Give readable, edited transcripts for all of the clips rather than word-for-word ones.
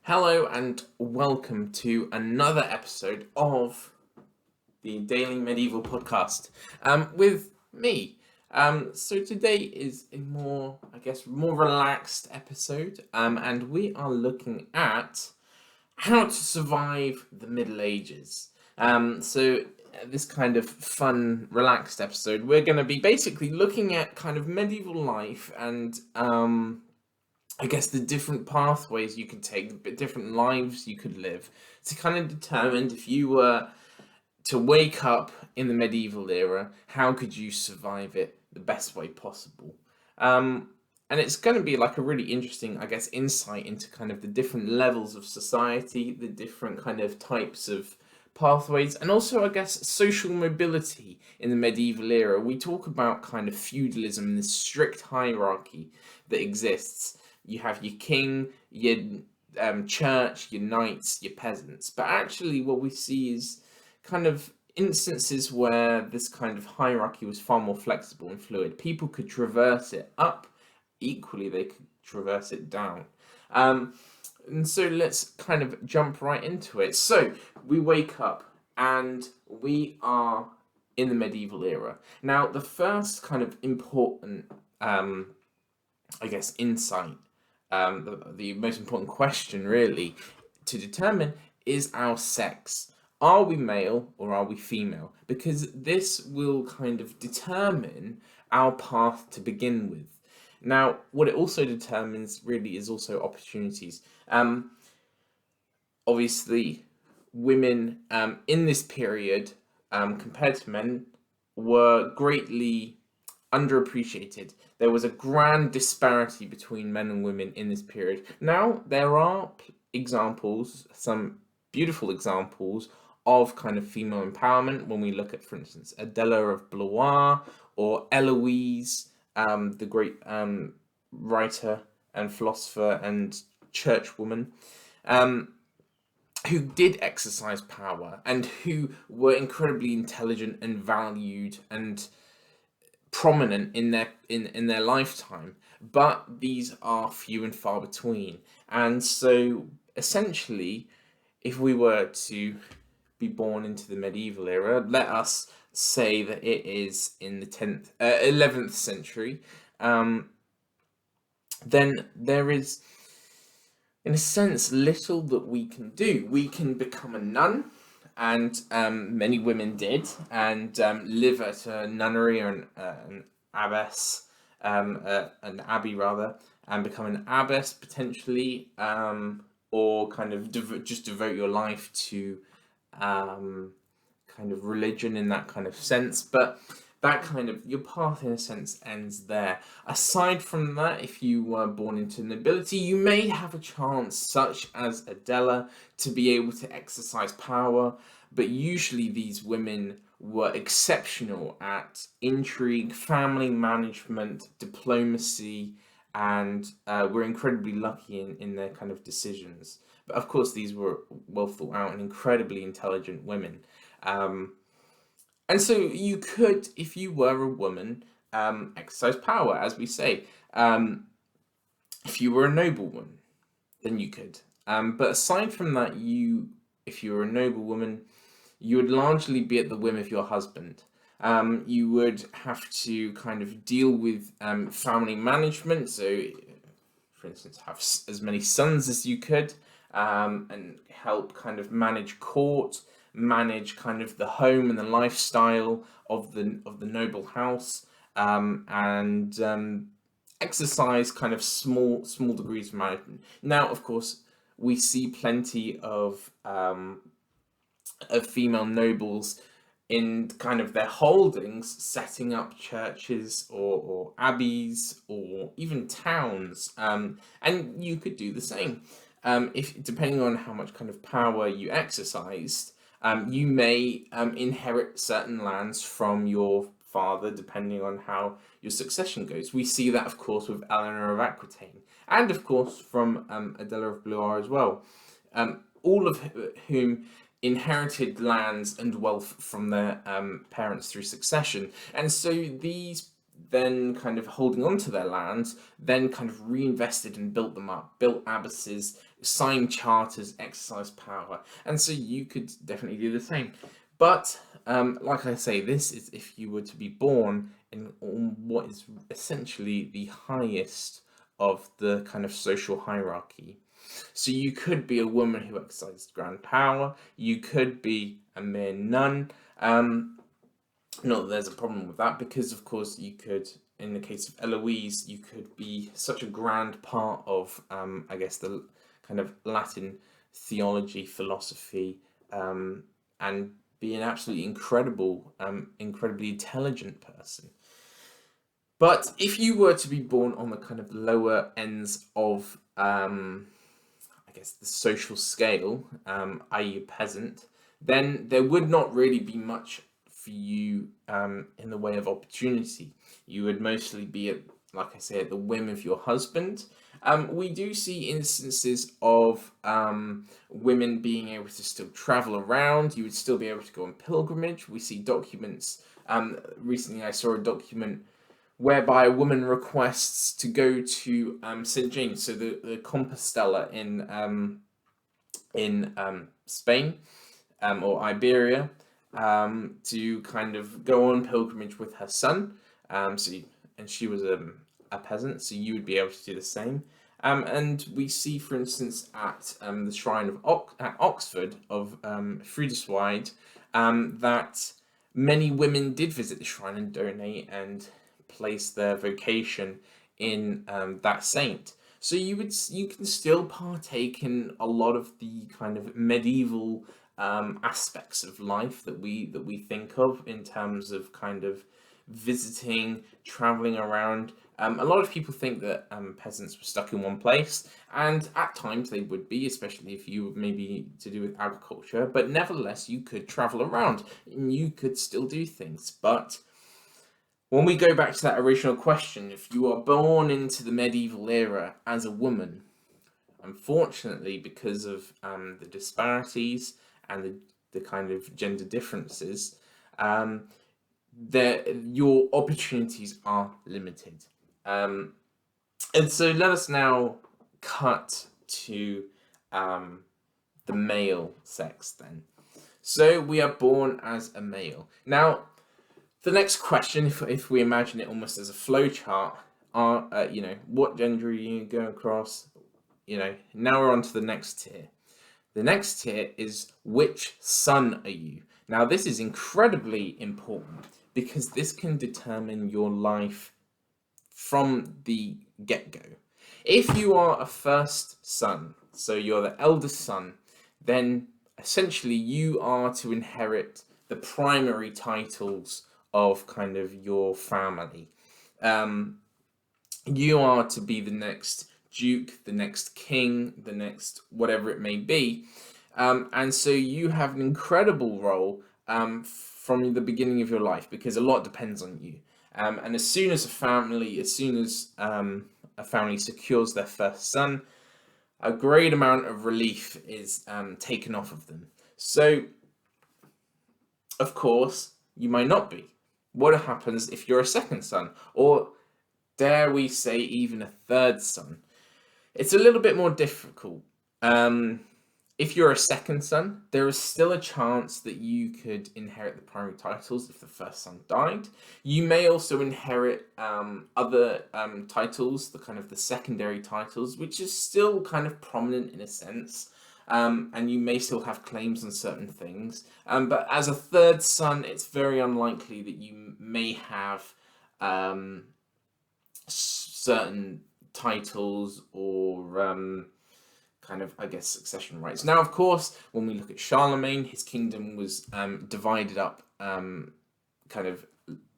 Hello and welcome to another episode of the Daily Medieval Podcast with me. So today is a more relaxed episode, and we are looking at how to survive the Middle Ages. This kind of fun, relaxed episode, we're going to be basically looking at kind of medieval life and I guess the different pathways you could take, the different lives you could live to kind of determine if you were to wake up in the medieval era, how could you survive it the best way possible? And it's going to be like a really interesting, I guess, insight into kind of the different levels of society, the different kind of types of pathways, and also, I guess, social mobility in the medieval era. We talk about kind of feudalism and this strict hierarchy that exists. You have your king, your church, your knights, your peasants. But actually, what we see is kind of instances where this kind of hierarchy was far more flexible and fluid. People could traverse it up, equally, they could traverse it down. And so let's kind of jump right into it. So we wake up and we are in the medieval era. Now, the first kind of important, insight, the most important question really to determine is our sex. Are we male or are we female? Because this will kind of determine our path to begin with. Now, what it also determines really is also opportunities. Obviously, women in this period, compared to men, were greatly underappreciated. There was a grand disparity between men and women in this period. Now, there are examples, some beautiful examples of kind of female empowerment when we look at, for instance, Adela of Blois or Eloise, the great writer and philosopher and churchwoman, who did exercise power and who were incredibly intelligent and valued and prominent in their lifetime, but these are few and far between. And so essentially, if we were to be born into the medieval era, let us say that it is in the 11th century, then there is, in a sense, little that we can do. We can become a nun, and many women did, and live at a nunnery or an abbess, an abbey rather, and become an abbess potentially, or kind of just devote your life to kind of religion in that kind of sense. But that kind of, your path in a sense ends there. Aside from that, if you were born into nobility, you may have a chance, such as Adela, to be able to exercise power, but usually these women were exceptional at intrigue, family management, diplomacy, and were incredibly lucky in their kind of decisions. But of course, these were well thought out and incredibly intelligent women. And so you could, if you were a woman, exercise power, as we say. If you were a noblewoman, then you could. But aside from that, if you were a noblewoman, you would largely be at the whim of your husband. You would have to kind of deal with family management. So, for instance, have as many sons as you could, and help kind of manage court, manage kind of the home and the lifestyle of the noble house, and exercise kind of small degrees of management. Now, of course, we see plenty of female nobles in kind of their holdings setting up churches or abbeys or even towns, and you could do the same. If depending on how much kind of power you exercised, you may inherit certain lands from your father, depending on how your succession goes. We see that, of course, with Eleanor of Aquitaine, and of course from Adela of Blois as well, all of whom inherited lands and wealth from their parents through succession. And so then kind of holding on to their lands, then kind of reinvested and built them up, built abbesses, signed charters, exercised power. And so you could definitely do the same. But like I say, this is if you were to be born in what is essentially the highest of the kind of social hierarchy. So you could be a woman who exercised grand power, you could be a mere nun. Not that there's a problem with that, because of course you could, in the case of Eloise, you could be such a grand part of, I guess, the kind of Latin theology, philosophy, and be an absolutely incredible, incredibly intelligent person. But if you were to be born on the kind of lower ends of, I guess, the social scale, i.e. a peasant, then there would not really be much for you in the way of opportunity. You would mostly be at, like I say, at the whim of your husband. We do see instances of women being able to still travel around. You would still be able to go on pilgrimage. We see documents. Recently, I saw a document whereby a woman requests to go to St. James, so the Compostela in Spain or Iberia, to kind of go on pilgrimage with her son. And she was a peasant, so you would be able to do the same. And we see, for instance, at the shrine of at Oxford of Frudeswide, that many women did visit the shrine and donate and place their vocation in that saint. So you can still partake in a lot of the kind of medieval aspects of life that we think of in terms of kind of visiting, traveling around. A lot of people think that peasants were stuck in one place, and at times they would be, especially if you were maybe to do with agriculture, but nevertheless you could travel around and you could still do things. But when we go back to that original question, if you are born into the medieval era as a woman, unfortunately, because of the disparities and the kind of gender differences, your opportunities are limited. And so let us now cut to the male sex then. So we are born as a male. Now, the next question, if we imagine it almost as a flowchart, are what gender are you going across? Now we're on to the next tier. The next tier is which son are you? Now this is incredibly important because this can determine your life from the get-go. If you are a first son, so you're the eldest son, then essentially you are to inherit the primary titles of kind of your family. You are to be the next duke, the next king, the next whatever it may be. And so you have an incredible role from the beginning of your life because a lot depends on you. And as soon as a family secures their first son, a great amount of relief is taken off of them. So, of course, you might not be. What happens if you're a second son? Or dare we say even a third son? It's a little bit more difficult. If you're a second son, there is still a chance that you could inherit the primary titles if the first son died. You may also inherit other titles, the kind of the secondary titles, which is still kind of prominent in a sense. And you may still have claims on certain things. But as a third son, it's very unlikely that you may have certain titles or kind of, I guess, succession rights. Now, of course, when we look at Charlemagne, his kingdom was divided up kind of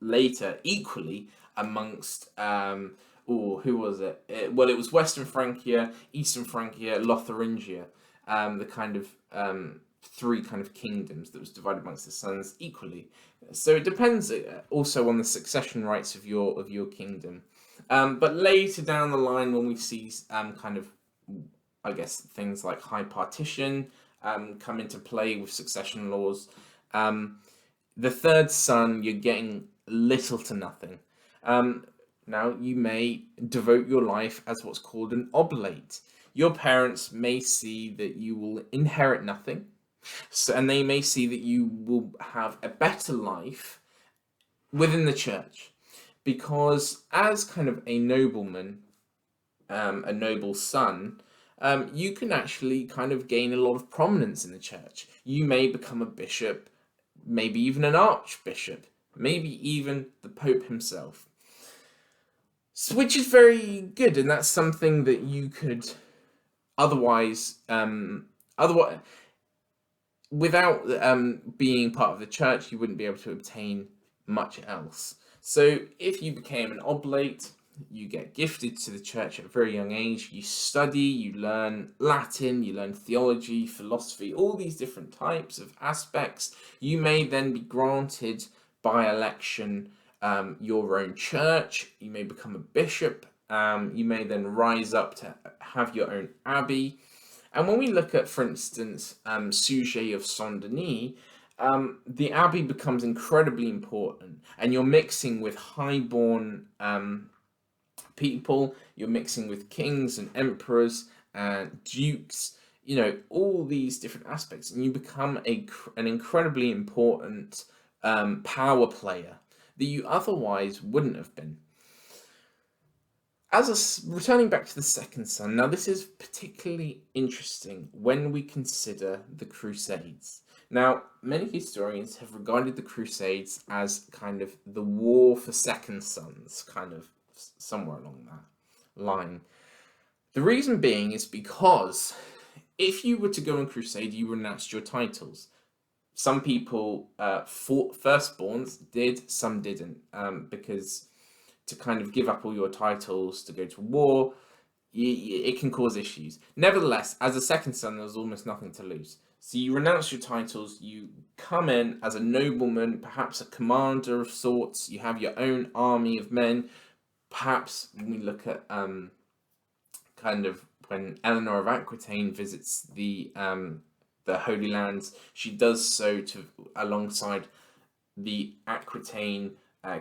later equally amongst, who was it? It was Western Francia, Eastern Francia, Lotharingia, the kind of three kind of kingdoms that was divided amongst the sons equally. So it depends also on the succession rights of your kingdom. But later down the line, when we see kind of, I guess, things like high partition come into play with succession laws, the third son, you're getting little to nothing. Now, you may devote your life as what's called an oblate. Your parents may see that you will inherit nothing, and they may see that you will have a better life within the church, because as kind of a nobleman, a noble son, you can actually kind of gain a lot of prominence in the church. You may become a bishop, maybe even an archbishop, maybe even the Pope himself. So, which is very good, and that's something that you could otherwise, without being part of the church, you wouldn't be able to obtain much else. So, if you became an oblate, you get gifted to the church at a very young age. You study, you learn Latin, you learn theology, philosophy, all these different types of aspects. You may then be granted by election your own church. You may become a bishop. You may then rise up to have your own abbey. And when we look at, for instance, Sujet of Saint Denis, the abbey becomes incredibly important, and you're mixing with highborn people, you're mixing with kings and emperors and dukes, all these different aspects, and you become an incredibly important power player that you otherwise wouldn't have been. Returning back to the second son, now this is particularly interesting when we consider the Crusades. Now, many historians have regarded the Crusades as kind of the war for second sons, kind of somewhere along that line. The reason being is because if you were to go on crusade, you renounced your titles. Some people fought firstborns did, some didn't, because to kind of give up all your titles to go to war, it can cause issues. Nevertheless, as a second son, there's almost nothing to lose. So you renounce your titles, you come in as a nobleman, perhaps a commander of sorts, you have your own army of men. Perhaps when we look at kind of when Eleanor of Aquitaine visits the Holy Lands, she does so alongside the Aquitaine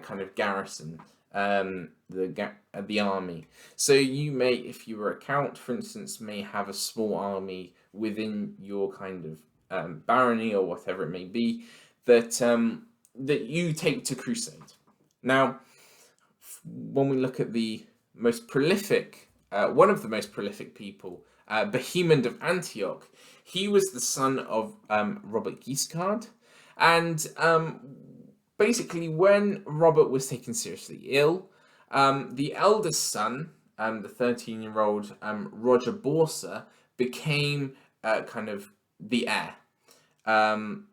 kind of garrison, the army. So you may, if you were a count, for instance, may have a small army within your kind of barony or whatever it may be that that you take to crusade. Now, when we look at the most prolific, one of the most prolific people, Bohemond of Antioch, he was the son of Robert Guiscard, and basically when Robert was taken seriously ill, the eldest son, the 13-year-old Roger Borsa, became kind of the heir. And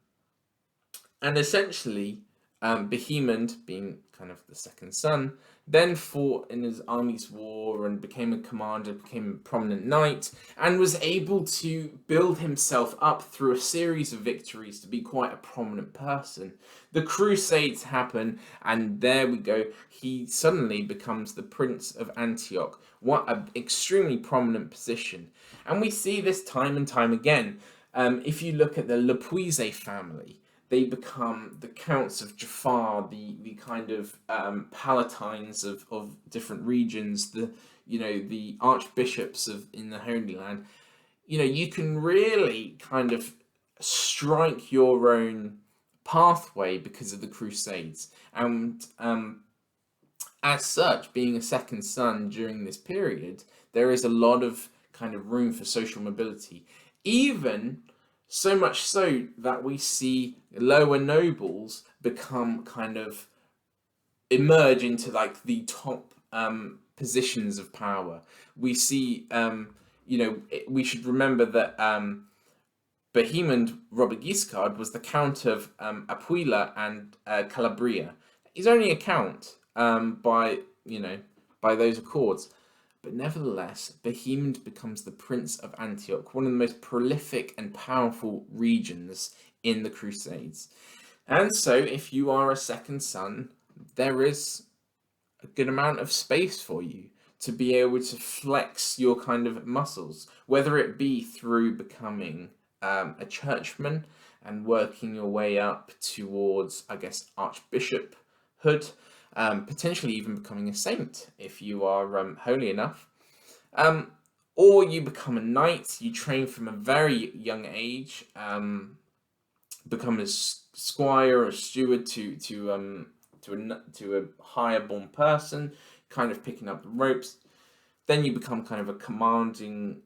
essentially, Bohemond, being kind of the second son, then fought in his army's war and became a commander, became a prominent knight, and was able to build himself up through a series of victories to be quite a prominent person. The Crusades happen, and there we go. He suddenly becomes the Prince of Antioch. What an extremely prominent position. And we see this time and time again. If you look at the Le Puiset family, they become the counts of Jafar, the kind of palatines of different regions, the archbishops in the Holy Land. You can really kind of strike your own pathway because of the Crusades, and as such, being a second son during this period, there is a lot of kind of room for social mobility, even so much so that we see lower nobles become kind of emerge into like the top positions of power. We see, we should remember that Bohemond Robert Guiscard was the Count of Apulia and Calabria. He's only a count by those accords. But nevertheless, Bohemond becomes the Prince of Antioch, one of the most prolific and powerful regions in the Crusades. And so, if you are a second son, there is a good amount of space for you to be able to flex your kind of muscles, whether it be through becoming a churchman and working your way up towards, I guess, archbishophood, potentially even becoming a saint if you are holy enough. Or you become a knight, you train from a very young age, become a squire or steward to a higher born person, kind of picking up the ropes. Then you become kind of a commanding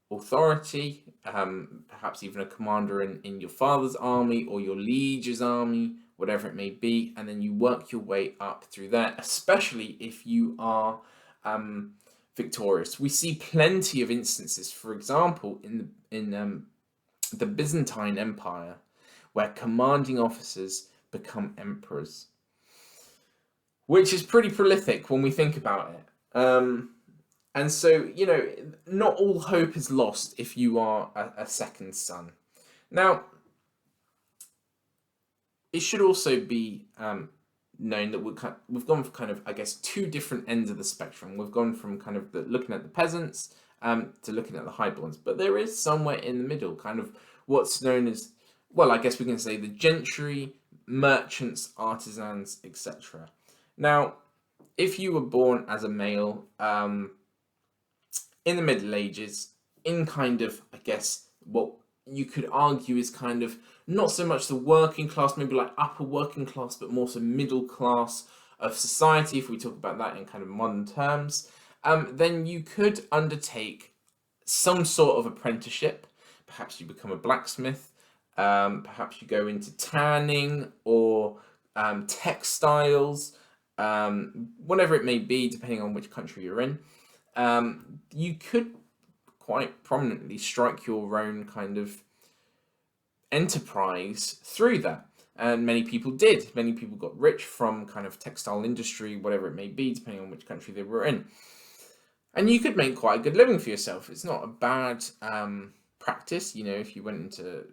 authority, perhaps even a commander in your father's army or your liege's army, whatever it may be, and then you work your way up through there, especially if you are victorious. We see plenty of instances, for example, in the Byzantine Empire, where commanding officers become emperors, which is pretty prolific when we think about it. And so, not all hope is lost if you are a second son. Now, it should also be known that we've gone for kind of, I guess, two different ends of the spectrum. We've gone from kind of looking at the peasants to looking at the highborns, but there is somewhere in the middle, kind of what's known as, well, I guess we can say the gentry, merchants, artisans, etc. Now, if you were born as a male in the Middle Ages, in kind of, I guess, what you could argue is kind of not so much the working class, maybe like upper working class, but more so middle class of society, if we talk about that in kind of modern terms, then you could undertake some sort of apprenticeship. Perhaps you become a blacksmith, perhaps you go into tanning or textiles, whatever it may be, depending on which country you're in. You could quite prominently strike your own kind of enterprise through that. And many people did. Many people got rich from kind of textile industry, whatever it may be, depending on which country they were in. And you could make quite a good living for yourself. It's not a bad practice, if you went into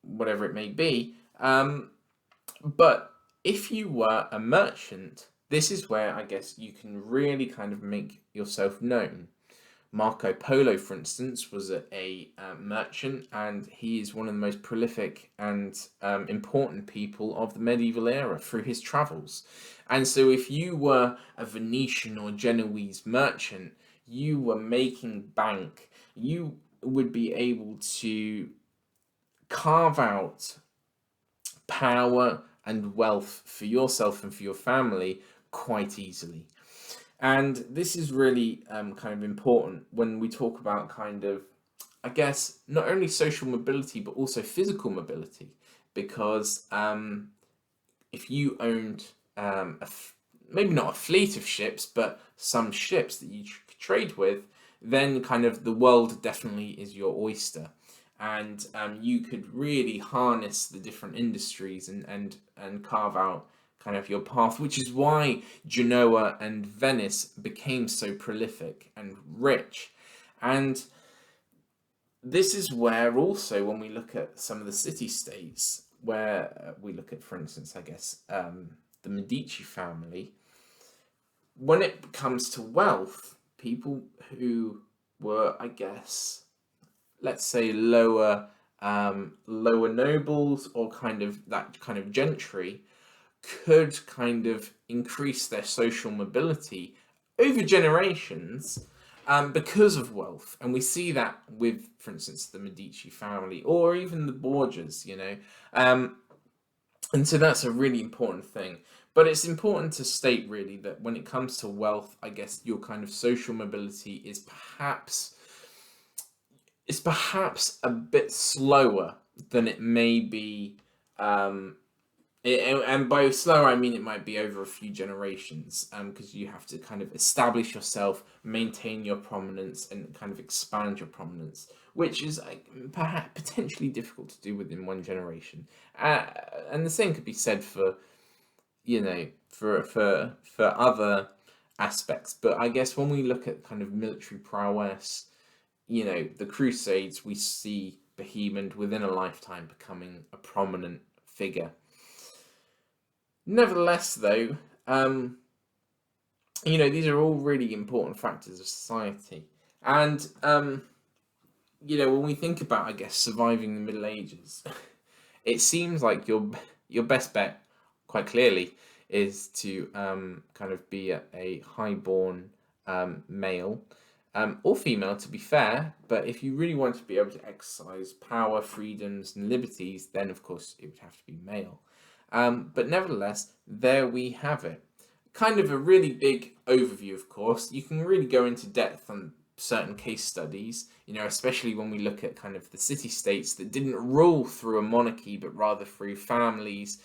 whatever it may be. But if you were a merchant, this is where I guess you can really kind of make yourself known. Marco Polo, for instance, was a merchant, and he is one of the most prolific and important people of the medieval era through his travels. And so if you were a Venetian or Genoese merchant, you were making bank. You would be able to carve out power and wealth for yourself and for your family quite easily. And this is really kind of important when we talk about kind of, I guess, not only social mobility, but also physical mobility. Because if you owned, maybe not a fleet of ships, but some ships that you could trade with, then kind of the world definitely is your oyster. And you could really harness the different industries and carve out kind of your path, which is why Genoa and Venice became so prolific and rich. And this is where also, when we look at some of the city-states, where we look at, for instance, I guess, the Medici family, when it comes to wealth, people who were, I guess, let's say lower nobles or kind of that kind of gentry, could kind of increase their social mobility over generations because of wealth. And we see that with, for instance, the Medici family or even the Borgias, and so that's a really important thing. But it's important to state really that when it comes to wealth, I guess your kind of social mobility is perhaps a bit slower than it may be. And by slower, I mean it might be over a few generations, because you have to kind of establish yourself, maintain your prominence, and kind of expand your prominence, which is perhaps potentially difficult to do within one generation. And the same could be said for, for other aspects. But I guess when we look at kind of military prowess, the Crusades, we see Bohemond within a lifetime becoming a prominent figure. Nevertheless, though, these are all really important factors of society. And, when we think about, I guess, surviving the Middle Ages, it seems like your best bet, quite clearly, is to kind of be a highborn male. Or female, to be fair, but if you really want to be able to exercise power, freedoms, and liberties, then of course it would have to be male. But nevertheless, there we have it. Kind of a really big overview, of course. You can really go into depth on certain case studies, especially when we look at kind of the city-states that didn't rule through a monarchy, but rather through families.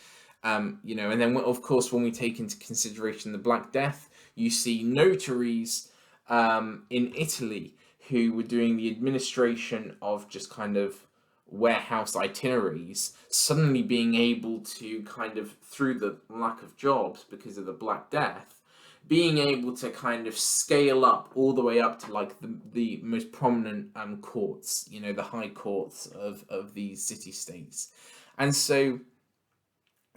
And then, of course, when we take into consideration the Black Death, you see notaries in Italy who were doing the administration of just kind of warehouse itineraries, suddenly being able to kind of, through the lack of jobs because of the Black Death, being able to kind of scale up all the way up to like the most prominent courts, the high courts of these city-states. And so,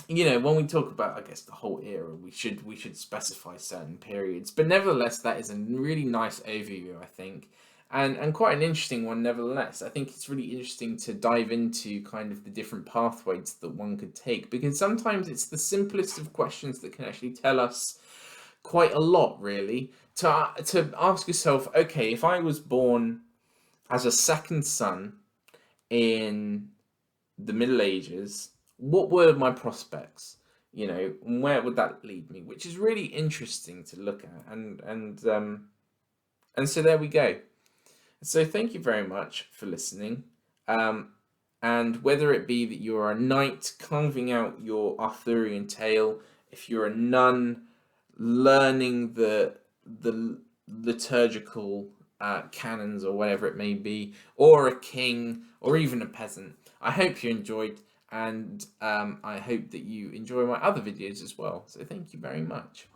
when we talk about, I guess, the whole era, we should specify certain periods. But nevertheless, that is a really nice overview, I think, and quite an interesting one. Nevertheless, I think it's really interesting to dive into kind of the different pathways that one could take, because sometimes it's the simplest of questions that can actually tell us quite a lot, really. To ask yourself, okay, if I was born as a second son in the Middle Ages, what were my prospects? Where would that lead me? Which is really interesting to look at, and so there we go. So thank you very much for listening. And whether it be that you're a knight carving out your Arthurian tale, if you're a nun learning the liturgical canons or whatever it may be, or a king, or even a peasant, I hope you enjoyed, and I hope that you enjoy my other videos as well. So thank you very much.